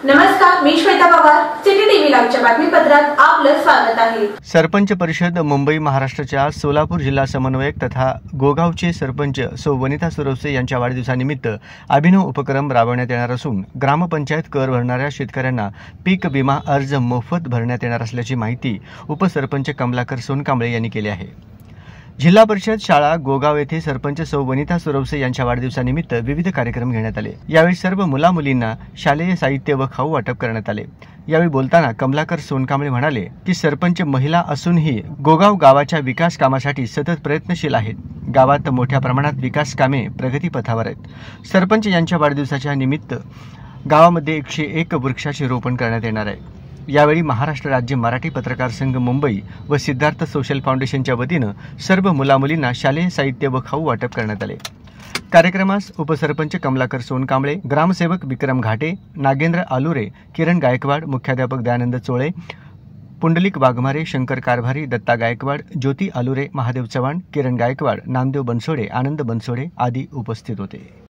नमस्कार, मी Shweta Pawar, city TV लाईव्हच्या बातमीपत्रात आपलं स्वागत आहे। सरपंच परिषद मुंबई महाराष्ट्राच्या सोलापूर जिल्हा समन्वयक तथा गोगावचे सरपंच सौ वनिता सुरवसे यांच्या वाढदिवसानिमित्त अभिनव उपक्रम राबवण्यात येणार असून ग्रामपंचायत कर भरणाऱ्या शेतकऱ्यांना पीक विमा अर्ज मोफत भरण्यात येणार असल्याची माहिती उपसरपंच कमलाकर सोनकांबळे यांनी केली आहे। जिल्हा परिषद शाळा गोगाव येथे सरपंच सौ वनिता सुरवसे यांच्या वाढदिवसानिमित्त विविध कार्यक्रम घेण्यात आले। यावेळी सर्व मुलामुलींना शालेय साहित्य व खाऊ वाटप करण्यात आले। यावेळी बोलताना कमलाकर सोनकांबळे म्हणाले की सरपंच महिला असूनही गोगाव गावाच्या विकास कामासाठी सतत प्रयत्नशील आहेत। गावात मोठ्या प्रमाणात विकास कामे प्रगतीपथावर आहेत। सरपंच यांच्या वाढदिवसाच्या निमित्त गावामध्ये 101 वृक्षाचे रोपण करण्यात येणार आहे। यावेळी महाराष्ट्र राज्य मराठी पत्रकार संघ मुंबई व सिद्धार्थ सोशल फाउंडेशनच्या वतीनं सर्व मुलामुलींना शालेय साहित्य व खाऊ वाटप करण्यात आले। कार्यक्रमास उपसरपंच कमलाकर सोनकांबळे, ग्रामसेवक विक्रम घाटे, नागेंद्र आलुरे, किरण गायकवाड, मुख्याध्यापक दयानंद चोळे, पुंडलिक वाघमारे, शंकर कारभारी, दत्ता गायकवाड, ज्योती आलुरे, महादेव चव्हाण, किरण गायकवाड, नामदेव बनसोडे, आनंद बनसोडे आदी उपस्थित होते।